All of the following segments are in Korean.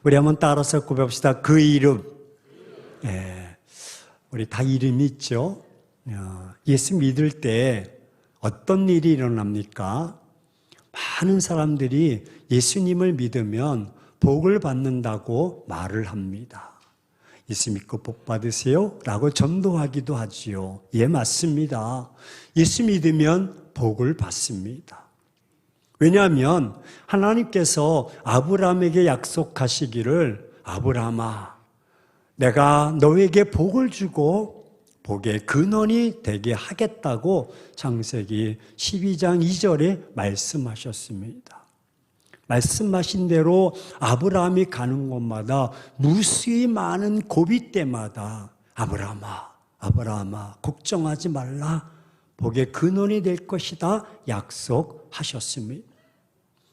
우리 한번 따라서 고백합시다. 그 이름. 예, 우리 다 이름이 있죠. 예수 믿을 때 어떤 일이 일어납니까? 많은 사람들이 예수님을 믿으면 복을 받는다고 말을 합니다. 예수 믿고 복 받으세요 라고 전도하기도 하지요. 예, 맞습니다. 예수 믿으면 복을 받습니다. 왜냐하면 하나님께서 아브라함에게 약속하시기를 아브라함아, 내가 너에게 복을 주고 복의 근원이 되게 하겠다고 창세기 12장 2절에 말씀하셨습니다. 말씀하신 대로 아브라함이 가는 곳마다 무수히 많은 고비 때마다 아브라함아, 아브라함아, 걱정하지 말라. 복의 근원이 될 것이다 약속하셨습니다.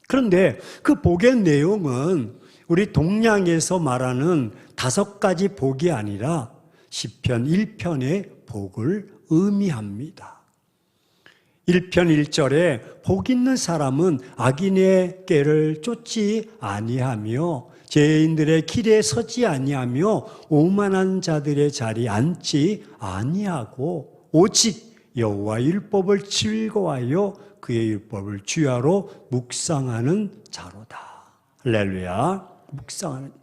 그런데 그 복의 내용은 우리 동양에서 말하는 5가지 복이 아니라 시편 1편의 복을 의미합니다. 1편 1절에 복 있는 사람은 악인의 꾀를 쫓지 아니하며 죄인들의 길에 서지 아니하며 오만한 자들의 자리에 앉지 아니하고 오직 여호와의 율법을 즐거워하여 그의 율법을 주야로 묵상하는 자로다. 할렐루야. 묵상하는.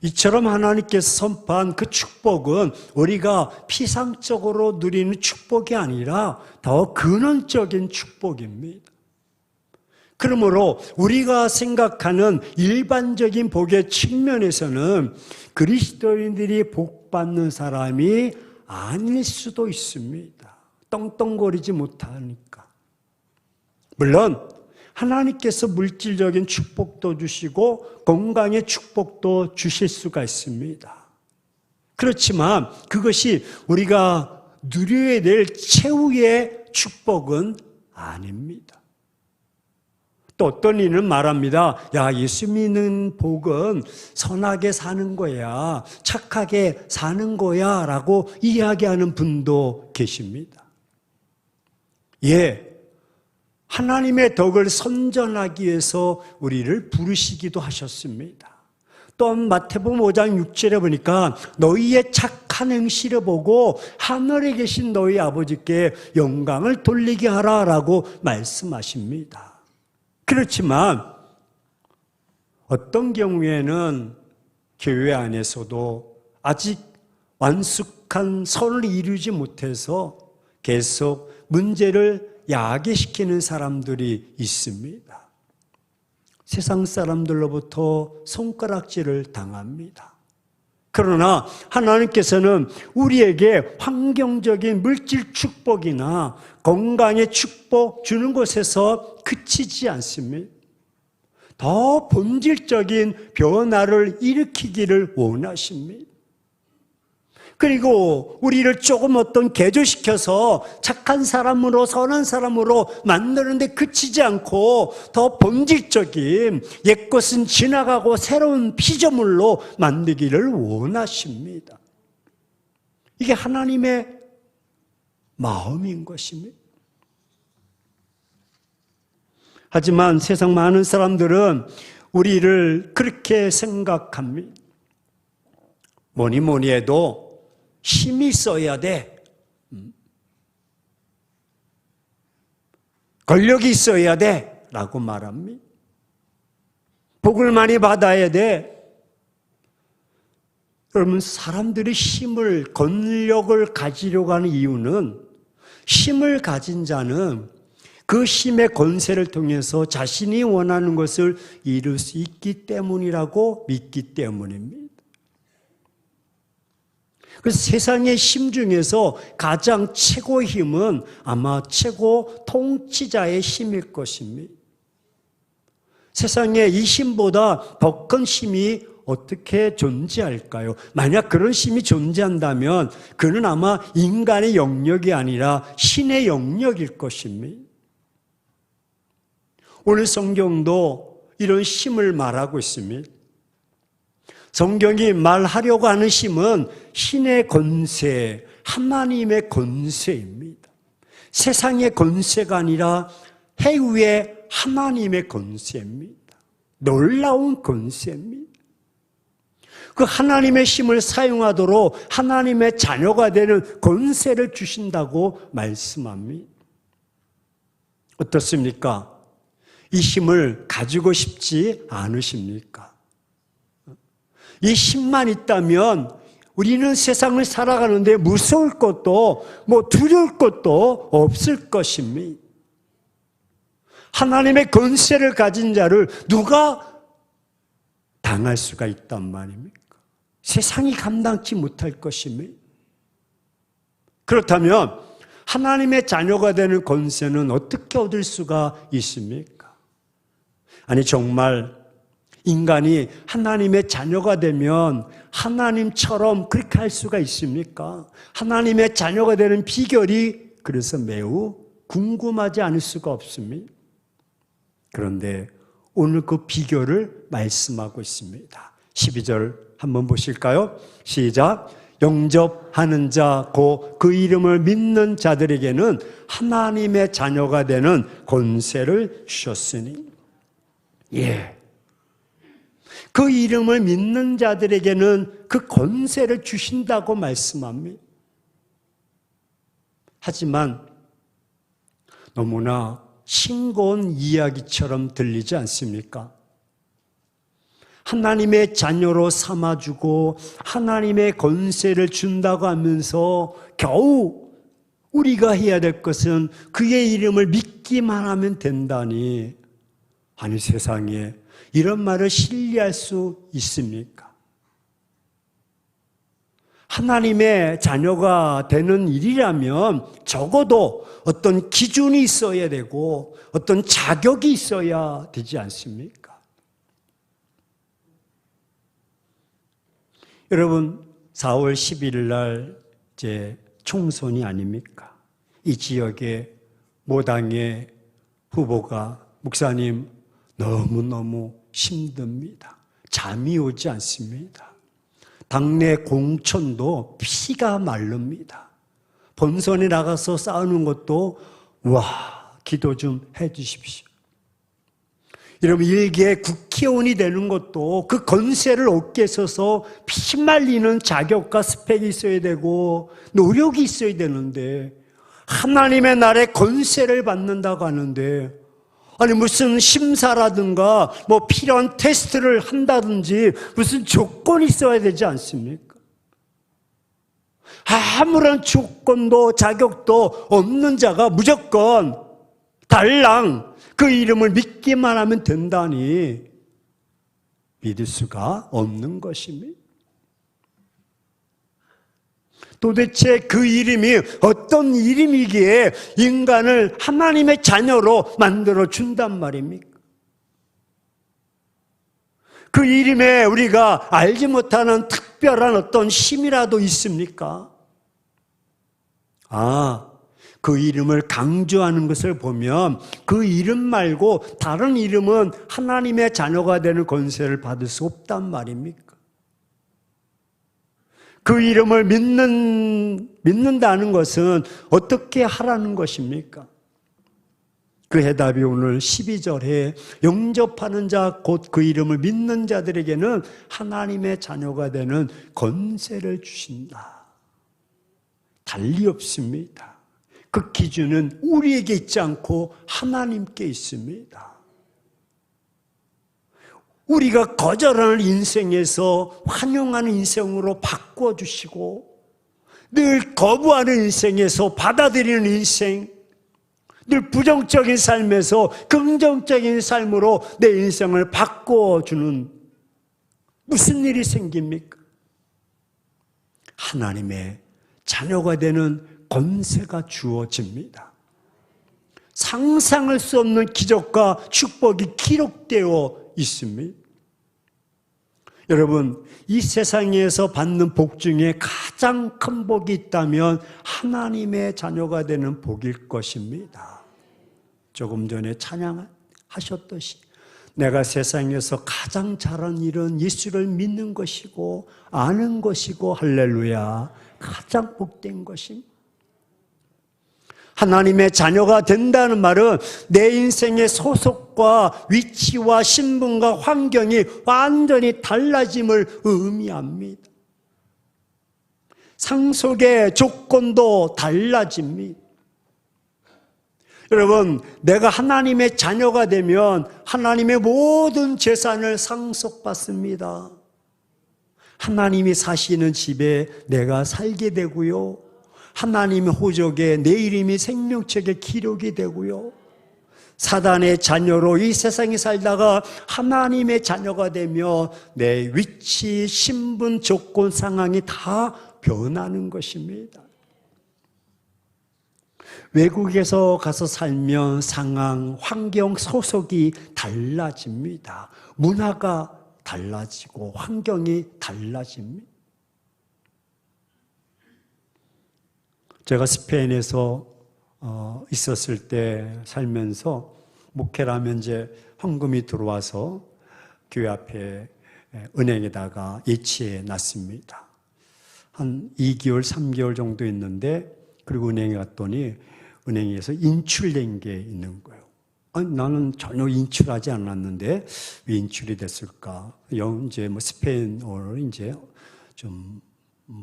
이처럼 하나님께서 선포한 그 축복은 우리가 피상적으로 누리는 축복이 아니라 더 근원적인 축복입니다. 그러므로 우리가 생각하는 일반적인 복의 측면에서는 그리스도인들이 복받는 사람이 아닐 수도 있습니다. 떵떵거리지 못하니까. 물론 하나님께서 물질적인 축복도 주시고 건강의 축복도 주실 수가 있습니다. 그렇지만 그것이 우리가 누려야 될 최후의 축복은 아닙니다. 또 어떤 이는 말합니다. 야, 예수 믿는 복은 선하게 사는 거야, 착하게 사는 거야 라고 이야기하는 분도 계십니다. 예, 하나님의 덕을 선전하기 위해서 우리를 부르시기도 하셨습니다. 또한 마태복음 5장 6절에 보니까 너희의 착한 행실을 보고 하늘에 계신 너희 아버지께 영광을 돌리게 하라라고 말씀하십니다. 그렇지만 어떤 경우에는 교회 안에서도 아직 완숙한 선을 이루지 못해서 계속 문제를 야기시키는 사람들이 있습니다. 세상 사람들로부터 손가락질을 당합니다. 그러나 하나님께서는 우리에게 환경적인 물질 축복이나 건강의 축복 주는 것에서 그치지 않습니다. 더 본질적인 변화를 일으키기를 원하십니다. 그리고 우리를 조금 어떤 개조시켜서 착한 사람으로 선한 사람으로 만드는 데 그치지 않고 더 본질적인 옛것은 지나가고 새로운 피조물로 만들기를 원하십니다. 이게 하나님의 마음인 것입니다. 하지만 세상 많은 사람들은 우리를 그렇게 생각합니다. 뭐니 해도 힘이 있어야 돼. 권력이 있어야 돼. 라고 말합니다. 복을 많이 받아야 돼. 그러면 사람들이 힘을, 권력을 가지려고 하는 이유는 힘을 가진 자는 그 힘의 권세를 통해서 자신이 원하는 것을 이룰 수 있기 때문이라고 믿기 때문입니다. 그래서 세상의 힘 중에서 가장 최고의 힘은 아마 최고 통치자의 힘일 것입니다. 세상에 이 힘보다 더 큰 힘이 어떻게 존재할까요? 만약 그런 힘이 존재한다면 그는 아마 인간의 영역이 아니라 신의 영역일 것입니다. 오늘 성경도 이런 힘을 말하고 있습니다. 성경이 말하려고 하는 힘은 신의 권세, 하나님의 권세입니다. 세상의 권세가 아니라 해위의 하나님의 권세입니다. 놀라운 권세입니다. 그 하나님의 힘을 사용하도록 하나님의 자녀가 되는 권세를 주신다고 말씀합니다. 어떻습니까? 이 힘을 가지고 싶지 않으십니까? 이 힘만 있다면 우리는 세상을 살아가는데 무서울 것도 두려울 것도 없을 것입니다. 하나님의 권세를 가진 자를 누가 당할 수가 있단 말입니까? 세상이 감당치 못할 것입니다. 그렇다면 하나님의 자녀가 되는 권세는 어떻게 얻을 수가 있습니까? 아니 정말 인간이 하나님의 자녀가 되면 하나님처럼 그렇게 할 수가 있습니까? 하나님의 자녀가 되는 비결이 그래서 매우 궁금하지 않을 수가 없습니다. 그런데 오늘 그 비결을 말씀하고 있습니다. 12절 한번 보실까요? 시작. 영접하는 자 곧 그 이름을 믿는 자들에게는 하나님의 자녀가 되는 권세를 주셨으니. 예. 그 이름을 믿는 자들에게는 그 권세를 주신다고 말씀합니다. 하지만 너무나 싱거운 이야기처럼 들리지 않습니까? 하나님의 자녀로 삼아주고 하나님의 권세를 준다고 하면서 겨우 우리가 해야 될 것은 그의 이름을 믿기만 하면 된다니. 아니 세상에 이런 말을 신뢰할 수 있습니까? 하나님의 자녀가 되는 일이라면 적어도 어떤 기준이 있어야 되고 어떤 자격이 있어야 되지 않습니까? 여러분 4월 11일 날 이제 총선이 아닙니까? 이 지역의 모당의 후보가 목사님 너무너무 힘듭니다. 잠이 오지 않습니다. 당내 공천도 피가 마릅니다. 본선에 나가서 싸우는 것도 기도 좀 해 주십시오. 여러분 일개 국회의원이 되는 것도 그 권세를 얻게 있어서 피말리는 자격과 스펙이 있어야 되고 노력이 있어야 되는데 하나님의 나라에 권세를 받는다고 하는데 아니 무슨 심사라든가 필요한 테스트를 한다든지 무슨 조건이 있어야 되지 않습니까? 아무런 조건도 자격도 없는 자가 무조건 달랑 그 이름을 믿기만 하면 된다니 믿을 수가 없는 것입니다. 도대체 그 이름이 어떤 이름이기에 인간을 하나님의 자녀로 만들어 준단 말입니까? 그 이름에 우리가 알지 못하는 특별한 어떤 힘이라도 있습니까? 그 이름을 강조하는 것을 보면 그 이름 말고 다른 이름은 하나님의 자녀가 되는 권세를 받을 수 없단 말입니까? 그 이름을 믿는다는 것은 어떻게 하라는 것입니까? 그 해답이 오늘 12절에 영접하는 자 곧 그 이름을 믿는 자들에게는 하나님의 자녀가 되는 권세를 주신다. 달리 없습니다. 그 기준은 우리에게 있지 않고 하나님께 있습니다. 우리가 거절하는 인생에서 환영하는 인생으로 바꿔주시고 늘 거부하는 인생에서 받아들이는 인생, 늘 부정적인 삶에서 긍정적인 삶으로 내 인생을 바꿔주는 무슨 일이 생깁니까? 하나님의 자녀가 되는 권세가 주어집니다. 상상할 수 없는 기적과 축복이 기록되어 있습니다. 여러분, 이 세상에서 받는 복 중에 가장 큰 복이 있다면 하나님의 자녀가 되는 복일 것입니다. 조금 전에 찬양하셨듯이 내가 세상에서 가장 잘한 일은 예수를 믿는 것이고 아는 것이고 할렐루야, 가장 복된 것입니다. 하나님의 자녀가 된다는 말은 내 인생에 소속 소속과 위치와 신분과 환경이 완전히 달라짐을 의미합니다. 상속의 조건도 달라집니다. 여러분, 내가 하나님의 자녀가 되면 하나님의 모든 재산을 상속받습니다. 하나님이 사시는 집에 내가 살게 되고요. 하나님의 호적에 내 이름이 생명책에 기록이 되고요. 사단의 자녀로 이 세상에 살다가 하나님의 자녀가 되며 내 위치, 신분, 조건, 상황이 다 변하는 것입니다. 외국에서 가서 살면 상황, 환경, 소속이 달라집니다. 문화가 달라지고 환경이 달라집니다. 제가 스페인에서 있었을 때 살면서 목회를 하면 이제 헌금이 들어와서 교회 앞에 은행에다가 예치해 놨습니다. 한 2개월, 3개월 정도 있는데 그리고 은행에 갔더니 은행에서 인출된 게 있는 거예요. 아니, 나는 전혀 인출하지 않았는데 왜 인출이 됐을까? 이제 스페인어를 이제 좀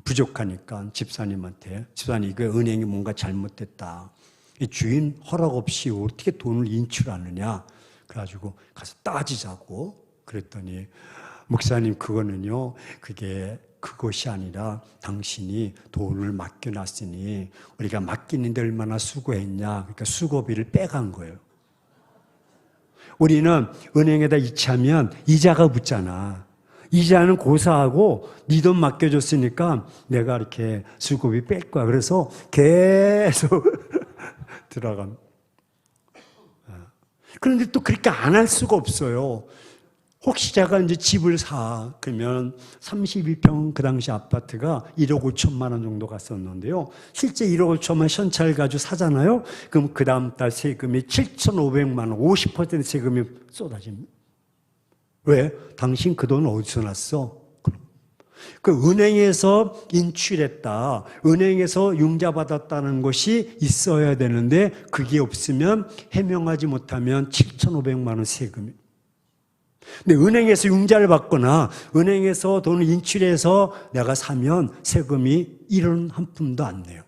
부족하니까 집사님한테, 집사님 이거 은행이 뭔가 잘못됐다. 이 주인 허락 없이 어떻게 돈을 인출하느냐? 그래가지고 가서 따지자고 그랬더니 목사님 그거는요, 그것이 아니라 당신이 돈을 맡겨놨으니 우리가 맡기는데 얼마나 수고했냐. 그러니까 수고비를 빼간 거예요. 우리는 은행에다 이체하면 이자가 붙잖아. 이자는 고사하고 네 돈 맡겨줬으니까 내가 이렇게 수고비 뺄 거야. 그래서 계속 들어간. 그런데 또 그렇게 안 할 수가 없어요. 혹시 제가 이제 집을 사, 그러면 32평 그 당시 아파트가 1억 5천만 원 정도 갔었는데요. 실제 1억 5천만 현찰 가지고 사잖아요. 그럼 그 다음 달 세금이 7,500만 원, 50% 세금이 쏟아집니다. 왜? 당신 그 돈 어디서 났어? 그 은행에서 인출했다, 은행에서 융자받았다는 것이 있어야 되는데 그게 없으면 해명하지 못하면 7,500만 원 세금이. 근데 은행에서 융자를 받거나 은행에서 돈을 인출해서 내가 사면 세금이 1원 한 푼도 안 내요.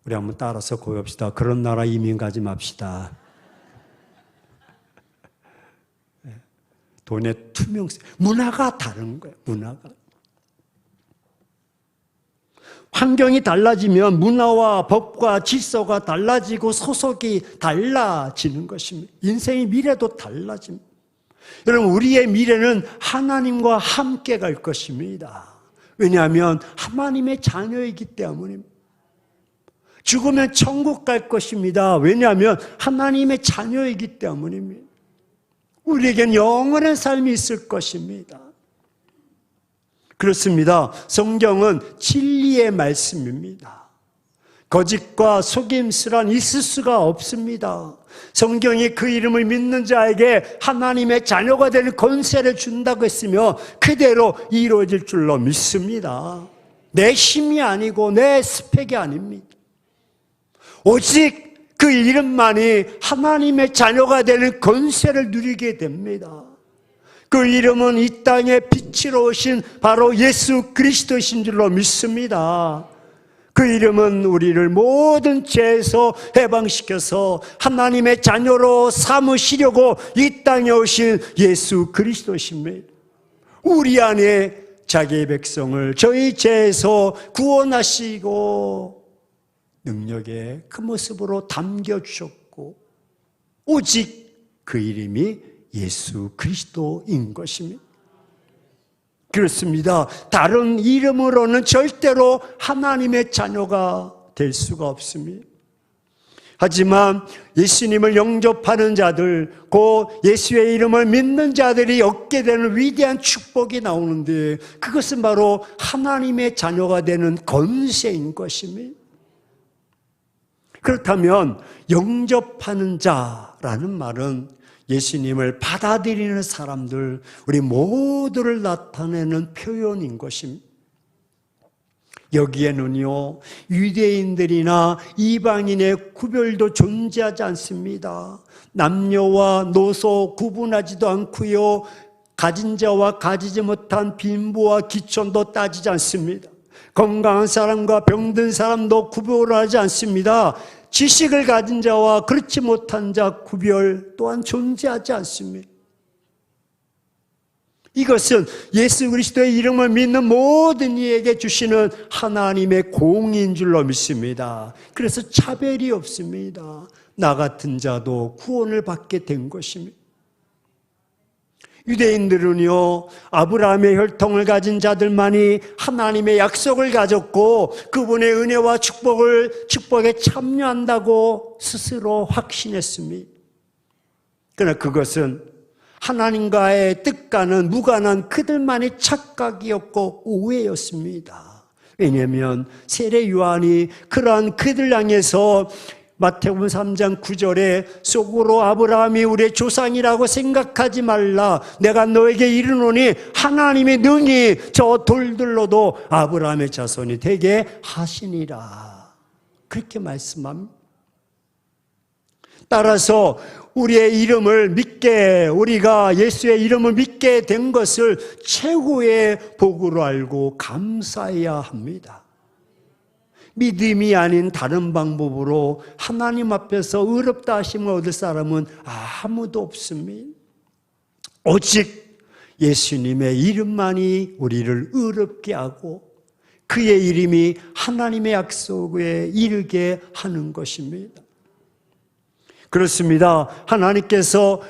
우리 한번 따라서 고백합시다. 그런 나라 이민 가지 맙시다. 돈의 투명성, 문화가 다른 거예요. 문화가. 환경이 달라지면 문화와 법과 질서가 달라지고 소속이 달라지는 것입니다. 인생의 미래도 달라집니다. 여러분, 우리의 미래는 하나님과 함께 갈 것입니다. 왜냐하면 하나님의 자녀이기 때문입니다. 죽으면 천국 갈 것입니다. 왜냐하면 하나님의 자녀이기 때문입니다. 우리에겐 영원한 삶이 있을 것입니다. 그렇습니다. 성경은 진리의 말씀입니다. 거짓과 속임수란 있을 수가 없습니다. 성경이 그 이름을 믿는 자에게 하나님의 자녀가 되는 권세를 준다고 했으며 그대로 이루어질 줄로 믿습니다. 내 힘이 아니고 내 스펙이 아닙니다. 오직 그 이름만이 하나님의 자녀가 되는 권세를 누리게 됩니다. 그 이름은 이 땅에 빛으로 오신 바로 예수 그리스도이신 줄로 믿습니다. 그 이름은 우리를 모든 죄에서 해방시켜서 하나님의 자녀로 삼으시려고 이 땅에 오신 예수 그리스도십니다. 우리 안에 자기의 백성을 저희 죄에서 구원하시고 능력의 그 모습으로 담겨주셨고 오직 그 이름이 예수 그리스도인 것입니다. 그렇습니다. 다른 이름으로는 절대로 하나님의 자녀가 될 수가 없습니다. 하지만 예수님을 영접하는 자들, 곧 예수의 이름을 믿는 자들이 얻게 되는 위대한 축복이 나오는데 그것은 바로 하나님의 자녀가 되는 권세인 것입니다. 그렇다면 영접하는 자라는 말은 예수님을 받아들이는 사람들, 우리 모두를 나타내는 표현인 것입니다. 여기에는요, 유대인들이나 이방인의 구별도 존재하지 않습니다. 남녀와 노소 구분하지도 않고요, 가진 자와 가지지 못한 빈부와 기촌도 따지지 않습니다. 건강한 사람과 병든 사람도 구별하지 않습니다. 지식을 가진 자와 그렇지 못한 자 구별 또한 존재하지 않습니다. 이것은 예수 그리스도의 이름을 믿는 모든 이에게 주시는 하나님의 공인 줄로 믿습니다. 그래서 차별이 없습니다. 나 같은 자도 구원을 받게 된 것입니다. 유대인들은요, 아브라함의 혈통을 가진 자들만이 하나님의 약속을 가졌고 그분의 은혜와 축복에 참여한다고 스스로 확신했습니다. 그러나 그것은 하나님과의 뜻과는 무관한 그들만의 착각이었고 오해였습니다. 왜냐하면 세례 요한이 그러한 그들 향해서 마태복음 3장 9절에 속으로 아브라함이 우리의 조상이라고 생각하지 말라. 내가 너에게 이르노니 하나님의 능히 저 돌들로도 아브라함의 자손이 되게 하시니라. 그렇게 말씀합니다. 따라서 우리의 이름을 믿게, 우리가 예수의 이름을 믿게 된 것을 최고의 복으로 알고 감사해야 합니다. 믿음이 아닌 다른 방법으로 하나님 앞에서 의롭다 하심을 얻을 사람은 아무도 없습니다. 오직 예수님의 이름만이 우리를 의롭게 하고 그의 이름이 하나님의 약속에 이르게 하는 것입니다. 그렇습니다. 하나님께서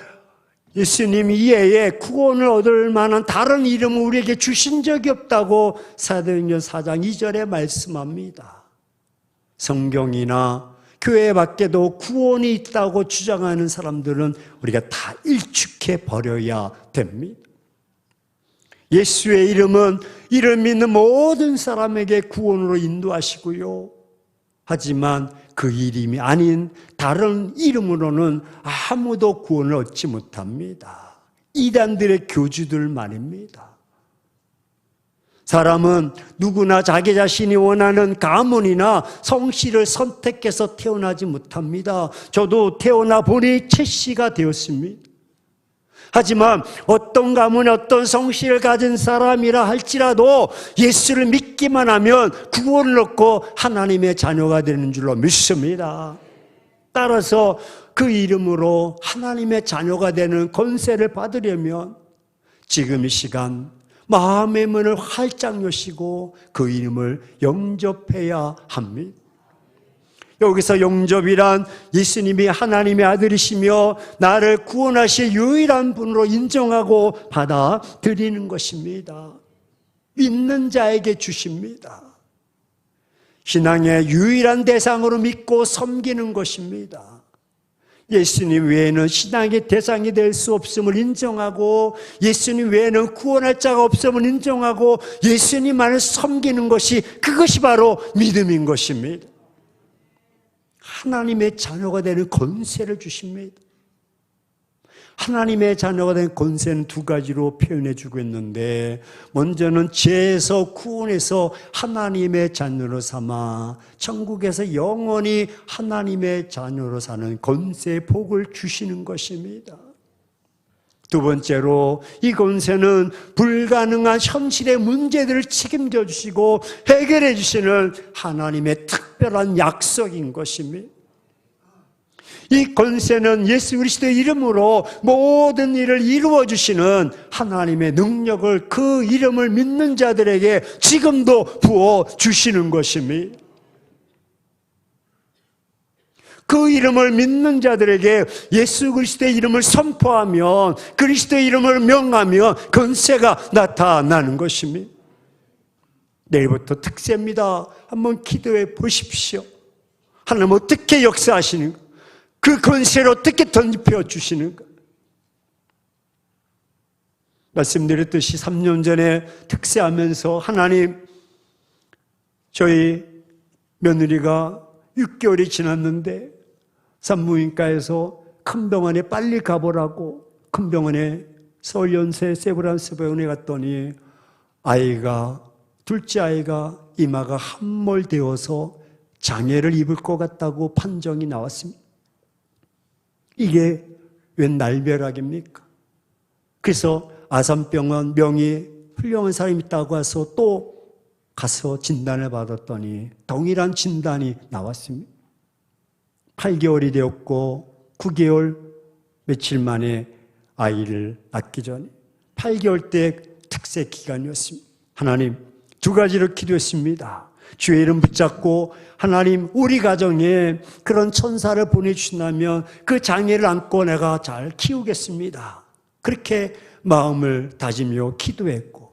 예수님 이외에 구원을 얻을 만한 다른 이름을 우리에게 주신 적이 없다고 사도행전 4장 2절에 말씀합니다. 성경이나 교회 밖에도 구원이 있다고 주장하는 사람들은 우리가 다 일축해 버려야 됩니다. 예수의 이름은 이를 믿는 모든 사람에게 구원으로 인도하시고요. 하지만 그 이름이 아닌 다른 이름으로는 아무도 구원을 얻지 못합니다. 이단들의 교주들 말입니다. 사람은 누구나 자기 자신이 원하는 가문이나 성씨를 선택해서 태어나지 못합니다. 저도 태어나 보니 최씨가 되었습니다. 하지만 어떤 가문에 어떤 성씨를 가진 사람이라 할지라도 예수를 믿기만 하면 구원을 얻고 하나님의 자녀가 되는 줄로 믿습니다. 따라서 그 이름으로 하나님의 자녀가 되는 권세를 받으려면 지금 이 시간 마음의 문을 활짝 여시고 그 이름을 영접해야 합니다. 여기서 영접이란 예수님이 하나님의 아들이시며 나를 구원하실 유일한 분으로 인정하고 받아들이는 것입니다. 믿는 자에게 주십니다. 신앙의 유일한 대상으로 믿고 섬기는 것입니다. 예수님 외에는 신앙의 대상이 될 수 없음을 인정하고 예수님 외에는 구원할 자가 없음을 인정하고 예수님만을 섬기는 것이 그것이 바로 믿음인 것입니다. 하나님의 자녀가 되는 권세를 주십니다. 하나님의 자녀가 된 권세는 두 가지로 표현해 주고 있는데 먼저는 죄에서 구원해서 하나님의 자녀로 삼아 천국에서 영원히 하나님의 자녀로 사는 권세의 복을 주시는 것입니다. 두 번째로 이 권세는 불가능한 현실의 문제들을 책임져 주시고 해결해 주시는 하나님의 특별한 약속인 것입니다. 이 권세는 예수 그리스도의 이름으로 모든 일을 이루어 주시는 하나님의 능력을 그 이름을 믿는 자들에게 지금도 부어 주시는 것입니다. 그 이름을 믿는 자들에게 예수 그리스도의 이름을 선포하면 그리스도의 이름을 명하면 권세가 나타나는 것입니다. 내일부터 특세입니다. 한번 기도해 보십시오. 하나님 어떻게 역사하시는가? 그 권세를 어떻게 던져 주시는가? 말씀드렸듯이 3년 전에 특세하면서 하나님 저희 며느리가 6개월이 지났는데 산부인과에서 큰 병원에 빨리 가보라고 큰 병원에 서울연세 세브란스 병원에 갔더니 아이가 둘째 아이가 이마가 함몰되어서 장애를 입을 것 같다고 판정이 나왔습니다. 이게 웬 날벼락입니까? 그래서 아산병원 명의 훌륭한 사람이 있다고 해서 또 가서 진단을 받았더니 동일한 진단이 나왔습니다. 8개월이 되었고 9개월 며칠 만에 아이를 낳기 전에 8개월 때 특세 기간이었습니다. 하나님, 두 가지를 기도했습니다. 주의 이름 붙잡고 하나님, 우리 가정에 그런 천사를 보내주신다면 그 장애를 안고 내가 잘 키우겠습니다. 그렇게 마음을 다지며 기도했고,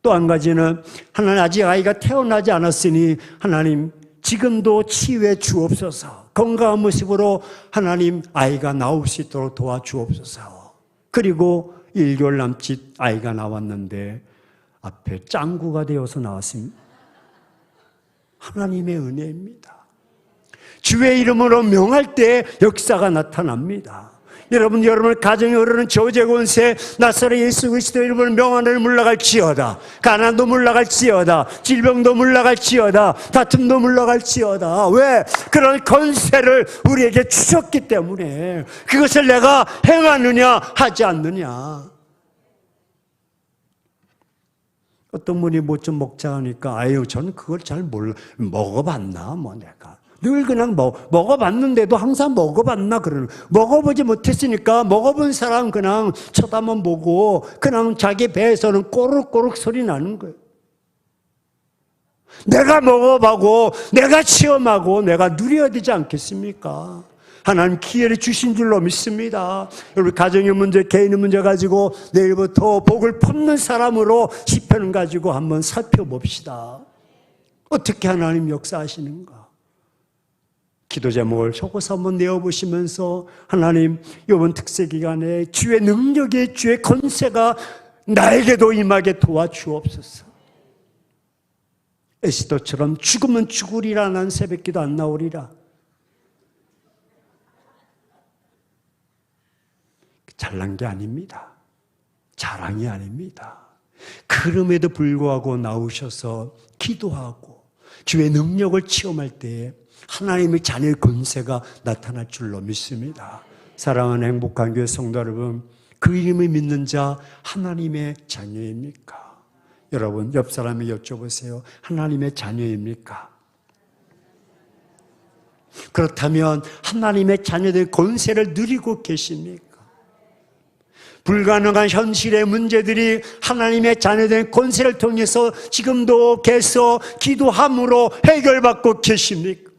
또 한 가지는 하나님, 아직 아이가 태어나지 않았으니 하나님 지금도 치유해 주옵소서. 건강한 모습으로 하나님 아이가 나올 수 있도록 도와주옵소서. 그리고 1개월 남짓 아이가 나왔는데 앞에 짱구가 되어서 나왔습니다. 하나님의 은혜입니다. 주의 이름으로 명할 때 역사가 나타납니다. 여러분 가정에 흐르는 저주의 권세, 나사렛 예수 그리스도 이름으로 명하늘 물러갈지어다. 가난도 물러갈지어다. 질병도 물러갈지어다. 다툼도 물러갈지어다. 왜? 그런 권세를 우리에게 주셨기 때문에 그것을 내가 행하느냐 하지 않느냐. 어떤 분이 뭐 좀 먹자 하니까 아유 저는 그걸 잘 몰라. 먹어봤나 뭐 내가. 늘 그냥 먹어봤는데도 항상 먹어봤나 그러는. 먹어보지 못했으니까 먹어본 사람 그냥 쳐다만 보고 그냥 자기 배에서는 꼬르꼬르 소리 나는 거예요. 내가 먹어보고 내가 체험하고 내가 누려야 되지 않겠습니까? 하나님 기회를 주신 줄로 믿습니다. 여러분 가정의 문제, 개인의 문제 가지고 내일부터 복을 품는 사람으로 시편을 가지고 한번 살펴봅시다. 어떻게 하나님 역사하시는가? 기도 제목을 적어서 한번 내어보시면서 하나님 이번 특세 기간에 주의 능력의 주의 권세가 나에게도 임하게 도와주옵소서. 에스더처럼 죽으면 죽으리라 난 새벽기도 안 나오리라. 잘난 게 아닙니다. 자랑이 아닙니다. 그럼에도 불구하고 나오셔서 기도하고 주의 능력을 체험할 때에 하나님의 자녀의 권세가 나타날 줄로 믿습니다. 사랑하는 행복한 교회 성도 여러분, 그 이름을 믿는 자 하나님의 자녀입니까? 여러분 옆 사람에게 여쭤보세요. 하나님의 자녀입니까? 그렇다면 하나님의 자녀들의 권세를 누리고 계십니까? 불가능한 현실의 문제들이 하나님의 자녀된 권세를 통해서 지금도 계속 기도함으로 해결받고 계십니까?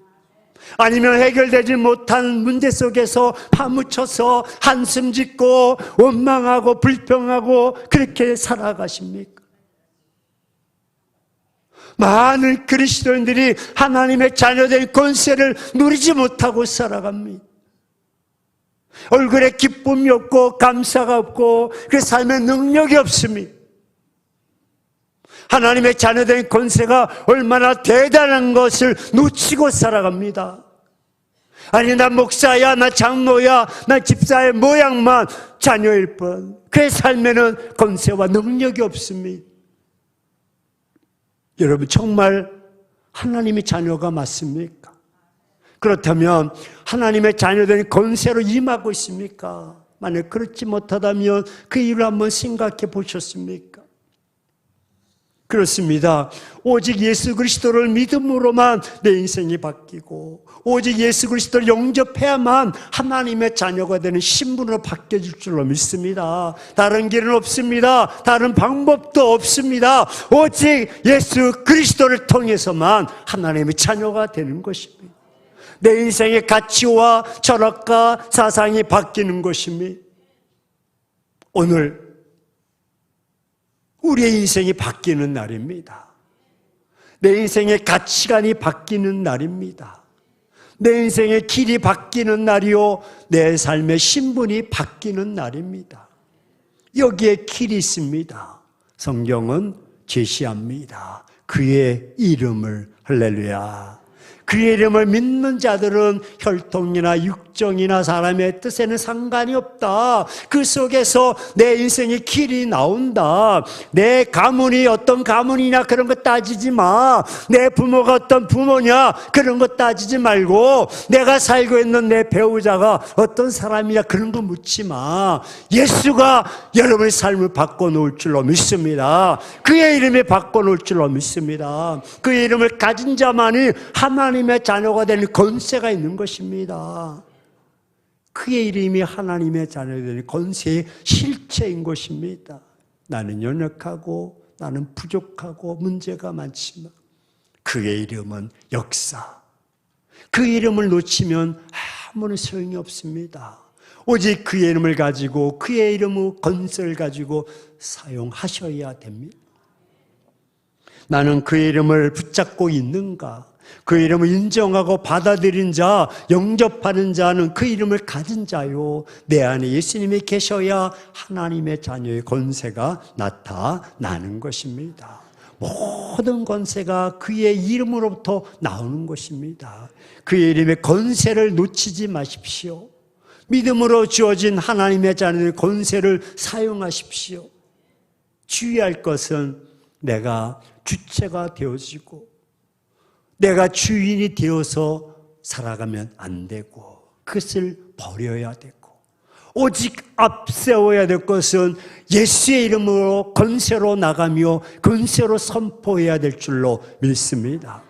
아니면 해결되지 못한 문제 속에서 파묻혀서 한숨 짓고 원망하고 불평하고 그렇게 살아가십니까? 많은 그리스도인들이 하나님의 자녀된 권세를 누리지 못하고 살아갑니다. 얼굴에 기쁨이 없고 감사가 없고 그 삶에 능력이 없습니다. 하나님의 자녀된 권세가 얼마나 대단한 것을 놓치고 살아갑니다. 아니 나 목사야, 나 장로야, 나 집사의 모양만 자녀일 뿐 그의 삶에는 권세와 능력이 없습니다. 여러분 정말 하나님의 자녀가 맞습니까? 그렇다면 하나님의 자녀된 권세로 임하고 있습니까? 만약 그렇지 못하다면 그 이유를 한번 생각해 보셨습니까? 그렇습니다. 오직 예수 그리스도를 믿음으로만 내 인생이 바뀌고 오직 예수 그리스도를 영접해야만 하나님의 자녀가 되는 신분으로 바뀌어질 줄로 믿습니다. 다른 길은 없습니다. 다른 방법도 없습니다. 오직 예수 그리스도를 통해서만 하나님의 자녀가 되는 것입니다. 내 인생의 가치와 철학과 사상이 바뀌는 것입니다. 오늘 우리의 인생이 바뀌는 날입니다. 내 인생의 가치관이 바뀌는 날입니다. 내 인생의 길이 바뀌는 날이요, 내 삶의 신분이 바뀌는 날입니다. 여기에 길이 있습니다. 성경은 제시합니다. 그의 이름을, 할렐루야, 그의 이름을 믿는 자들은 혈통이나 육정이나 사람의 뜻에는 상관이 없다. 그 속에서 내 인생의 길이 나온다. 내 가문이 어떤 가문이냐 그런 거 따지지 마. 내 부모가 어떤 부모냐 그런 거 따지지 말고, 내가 살고 있는 내 배우자가 어떤 사람이냐 그런 거 묻지 마. 예수가 여러분의 삶을 바꿔놓을 줄로 믿습니다. 그의 이름이 바꿔놓을 줄로 믿습니다. 그의 이름을 가진 자만이 하나님의 자녀가 되는 권세가 있는 것입니다. 그의 이름이 하나님의 자녀가 되는 권세의 실체인 것입니다. 나는 연약하고 나는 부족하고 문제가 많지만 그의 이름은 역사. 그 이름을 놓치면 아무런 소용이 없습니다. 오직 그의 이름을 가지고 그의 이름의 권세를 가지고 사용하셔야 됩니다. 나는 그의 이름을 붙잡고 있는가? 그 이름을 인정하고 받아들인 자, 영접하는 자는 그 이름을 가진 자요. 내 안에 예수님이 계셔야 하나님의 자녀의 권세가 나타나는 것입니다. 모든 권세가 그의 이름으로부터 나오는 것입니다. 그의 이름의 권세를 놓치지 마십시오. 믿음으로 주어진 하나님의 자녀의 권세를 사용하십시오. 주의할 것은 내가 주체가 되어지고 내가 주인이 되어서 살아가면 안 되고, 그것을 버려야 되고, 오직 앞세워야 될 것은 예수의 이름으로 권세로 나가며 권세로 선포해야 될 줄로 믿습니다.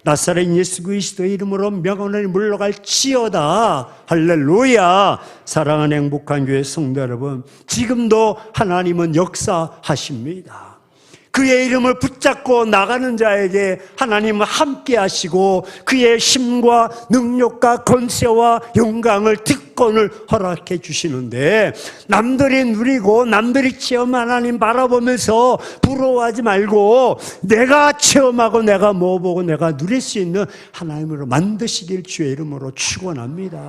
나사렛 예수 그리스도의 이름으로 명언을 물러갈지어다. 할렐루야. 사랑하는 행복한 교회 성도 여러분, 지금도 하나님은 역사하십니다. 그의 이름을 붙잡고 나가는 자에게 하나님은 함께 하시고 그의 힘과 능력과 권세와 영광을 특권을 허락해 주시는데, 남들이 누리고 남들이 체험한 하나님 바라보면서 부러워하지 말고 내가 체험하고 내가 먹어보고 내가 누릴 수 있는 하나님으로 만드시길 주의 이름으로 축원합니다.